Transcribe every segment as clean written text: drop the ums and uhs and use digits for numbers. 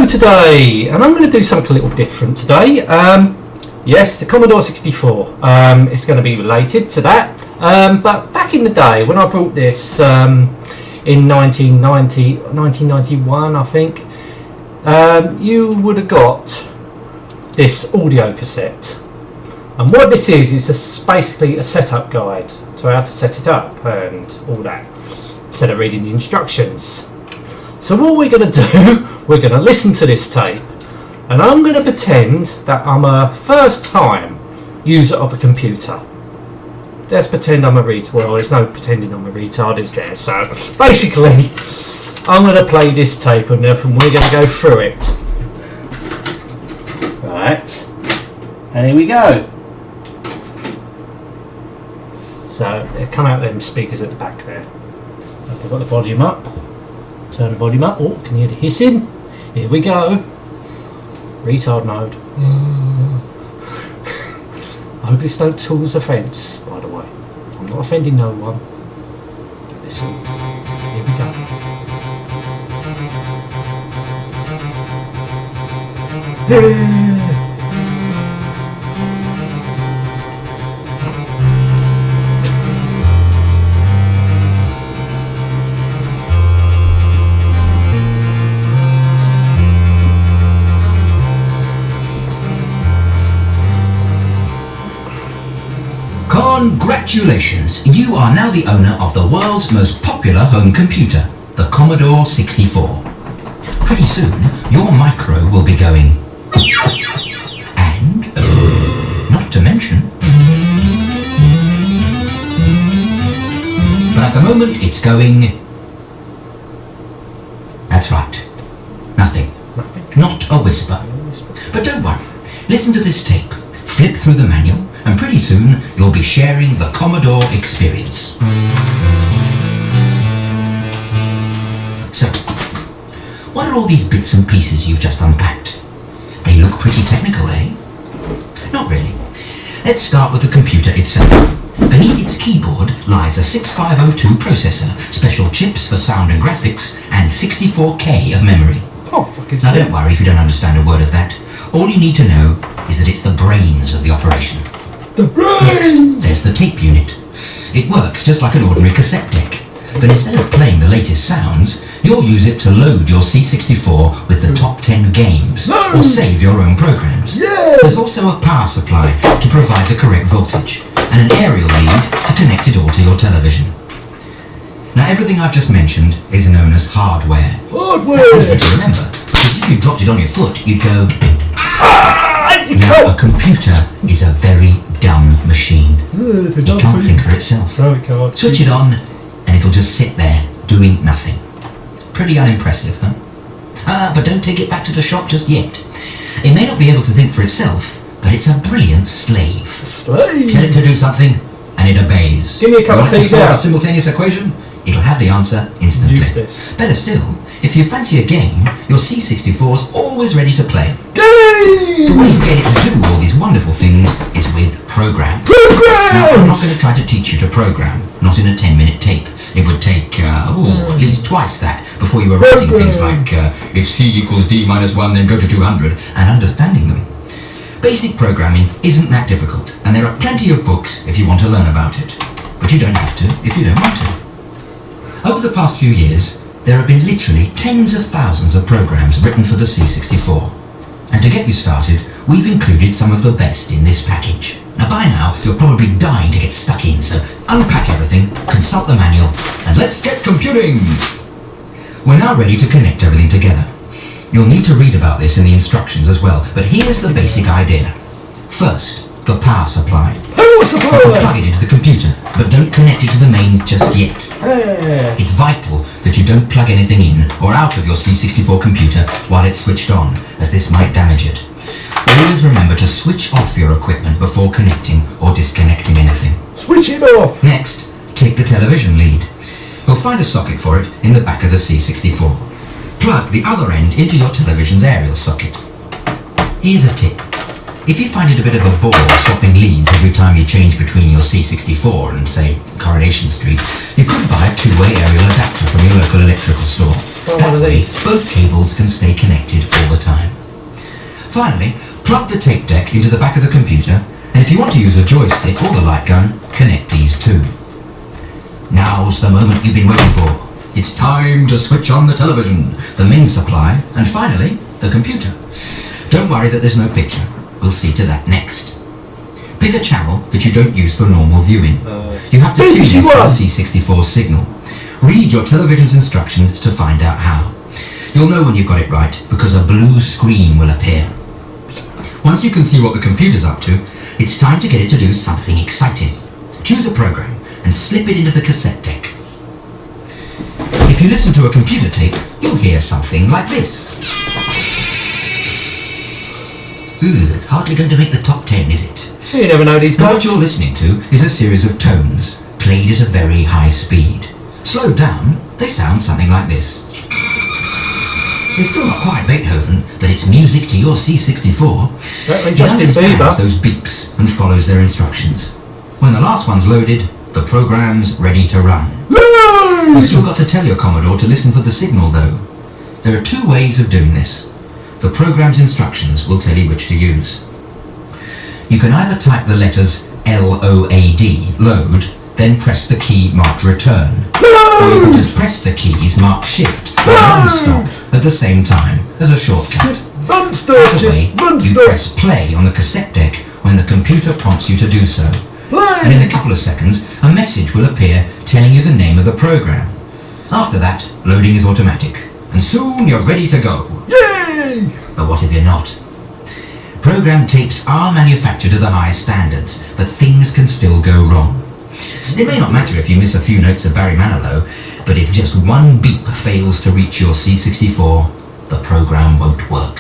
today, and I'm going to do something a little different today. Yes, the Commodore 64. It's going to be related to that. But back in the day, when I brought this in 1991, I think, you would have got this audio cassette. And what this is basically a setup guide to how to set it up and all that, instead of reading the instructions. So what we're going to do, we're going to listen to this tape, and I'm going to pretend that I'm a first time user of a computer. Let's pretend I'm a retard. Well, there's no pretending I'm a retard, is there? So basically, I'm going to play this tape and we're going to go through it. Right, and here we go. So they come out them speakers at the back there. I've got the volume up. Turn the volume up. Oh, can you hear the hissing? Here we go. Retard mode. I hope this don't tools offence, by the way. I'm not offending no one. Listen. Here we go. Congratulations! You are now the owner of the world's most popular home computer, the Commodore 64. Pretty soon, your micro will be going. And, not to mention, but at the moment it's going. That's right. Nothing. Not a whisper. But don't worry. Listen to this tape. Flip through the manual. And pretty soon, you'll be sharing the Commodore experience. So, what are all these bits and pieces you've just unpacked? They look pretty technical, eh? Not really. Let's start with the computer itself. Beneath its keyboard lies a 6502 processor, special chips for sound and graphics, and 64K of memory. Now don't worry if you don't understand a word of that. All you need to know is that it's the brains of the operation. Next, there's the tape unit. It works just like an ordinary cassette deck, but instead of playing the latest sounds, you'll use it to load your C64 with the top 10 games, or save your own programs. There's also a power supply to provide the correct voltage, and an aerial lead to connect it all to your television. Now everything I've just mentioned is known as hardware. That's easy to remember, because if you dropped it on your foot, you'd go... Now, a computer is a very dumb machine. It can't think for itself. Switch it on, and it'll just sit there, doing nothing. Pretty unimpressive, huh? But don't take it back to the shop just yet. It may not be able to think for itself, but it's a brilliant slave. Tell it to do something, and it obeys. Give me a couple of things to solve a simultaneous equation? It'll have the answer instantly. Better still, if you fancy a game, your C64's always ready to play. The way you get it to do all these wonderful things is with programs. Now, I'm not going to try to teach you to program, not in a 10-minute tape. It would take, at least twice that before you were writing things like, if C equals D minus 1, then go to 200, and understanding them. Basic programming isn't that difficult, and there are plenty of books if you want to learn about it. But you don't have to if you don't want to. Over the past few years, there have been literally tens of thousands of programs written for the C64. And to get you started, we've included some of the best in this package. Now by now, you're probably dying to get stuck in, so unpack everything, consult the manual, and let's get computing! We're now ready to connect everything together. You'll need to read about this in the instructions as well, but here's the basic idea. First, the power supply. You can plug it into the computer, but don't connect it to the main just yet. It's vital that you don't plug anything in or out of your C64 computer while it's switched on, as this might damage it. Always remember to switch off your equipment before connecting or disconnecting anything. Switch it off! Next, take the television lead. You'll find a socket for it in the back of the C64. Plug the other end into your television's aerial socket. Here's a tip. If you find it a bit of a bore swapping leads every time you change between your C64 and, say, Coronation Street, you could buy a two-way aerial adapter from your local electrical store. That way, both cables can stay connected all the time. Finally, plug the tape deck into the back of the computer, and if you want to use a joystick or the light gun, connect these too. Now's the moment you've been waiting for. It's time to switch on the television, the main supply, and finally, the computer. Don't worry that there's no picture. We'll see to that next. Pick a channel that you don't use for normal viewing. You have to tune this to the C64 signal. Read your television's instructions to find out how. You'll know when you've got it right because a blue screen will appear. Once you can see what the computer's up to, it's time to get it to do something exciting. Choose a program and slip it into the cassette deck. If you listen to a computer tape, you'll hear something like this. Ooh, it's hardly going to make the top 10, is it? You never know these days. What you're listening to is a series of tones, played at a very high speed. Slowed down, they sound something like this. It's still not quite Beethoven, but it's music to your C64. It understands those beeps and follows their instructions. When the last one's loaded, the program's ready to run. You've still got to tell your Commodore to listen for the signal, though. There are two ways of doing this. The program's instructions will tell you which to use. You can either type the letters LOAD, load, then press the key marked return. Or you can just press the keys marked shift or run stop at the same time as a shortcut. Either way, you press play on the cassette deck when the computer prompts you to do so. And in a couple of seconds, a message will appear telling you the name of the program. After that, loading is automatic, and soon you're ready to go. Yay! But what if you're not? Program tapes are manufactured to the highest standards, but things can still go wrong. It may not matter if you miss a few notes of Barry Manilow, but if just one beep fails to reach your C64, the program won't work.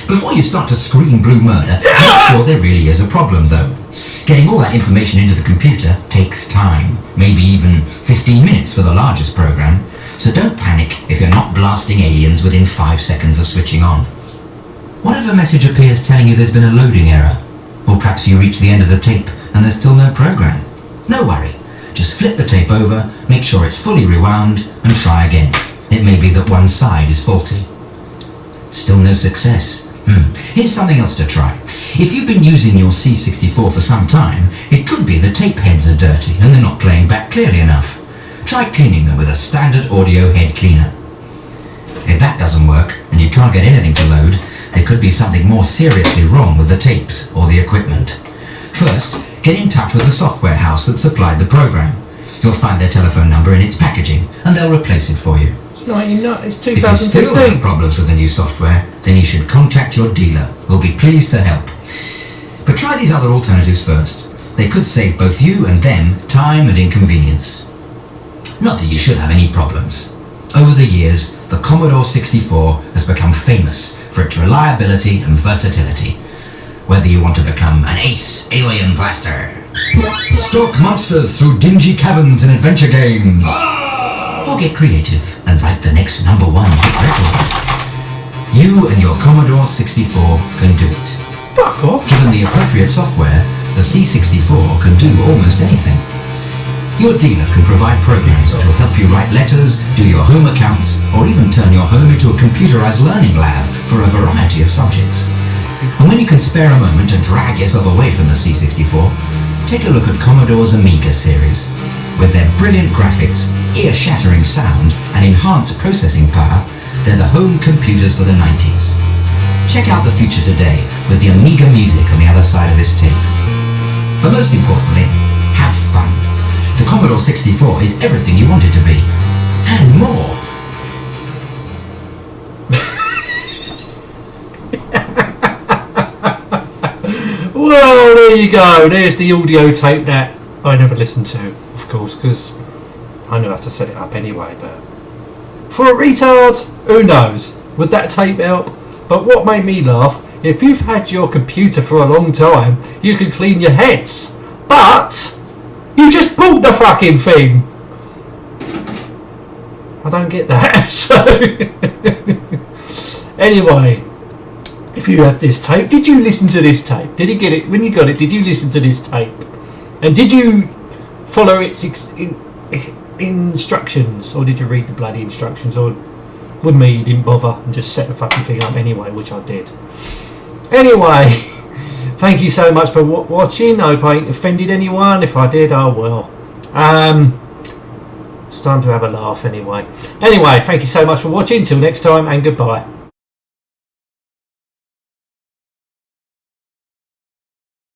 Before you start to scream blue murder, make sure there really is a problem though. Getting all that information into the computer takes time, maybe even 15 minutes for the largest program, so don't panic if you're not blasting aliens within 5 seconds of switching on. What if a message appears telling you there's been a loading error? Or perhaps you reach the end of the tape and there's still no program? No worry, just flip the tape over, make sure it's fully rewound, and try again. It may be that one side is faulty. Still no success? Here's something else to try. If you've been using your C64 for some time, it could be the tape heads are dirty and they're not playing back clearly enough. Try cleaning them with a standard audio head cleaner. If that doesn't work and you can't get anything to load, there could be something more seriously wrong with the tapes or the equipment. First, get in touch with the software house that supplied the program. You'll find their telephone number in its packaging and they'll replace it for you. It's 2015. If you still have problems with the new software, then you should contact your dealer. We'll be pleased to help. But try these other alternatives first. They could save both you and them time and inconvenience. Not that you should have any problems. Over the years, the Commodore 64 has become famous for its reliability and versatility. Whether you want to become an ace alien blaster, stalk monsters through dingy caverns in adventure games, or get creative and write the next #1 hit record, you and your Commodore 64 can do it. Fuck off. Given the appropriate software, the C64 can do almost anything. Your dealer can provide programs which will help you write letters, do your home accounts, or even turn your home into a computerized learning lab for a variety of subjects. And when you can spare a moment to drag yourself away from the C64, take a look at Commodore's Amiga series. With their brilliant graphics, ear-shattering sound, and enhanced processing power, they're the home computers for the 90s. Check out the future today with the Amiga music on the other side of this tape. But most importantly, have fun. The Commodore 64 is everything you want it to be, and more. Well, there you go. There's the audio tape that I never listened to, of course, because I knew how to set it up anyway. But for a retard, who knows? Would that tape help? But what made me laugh, if you've had your computer for a long time, you can clean your heads. But you just bought the fucking thing. I don't get that. So anyway, if you have this tape, did you listen to this tape? Did you get it? When you got it, did you listen to this tape? And did you follow its instructions, or did you read the bloody instructions, or with me you didn't bother and just set the fucking thing up anyway, which I did. Anyway, thank you so much for watching. I hope I ain't offended anyone. If I did, oh well. It's time to have a laugh anyway. Anyway, thank you so much for watching. Till next time, and goodbye.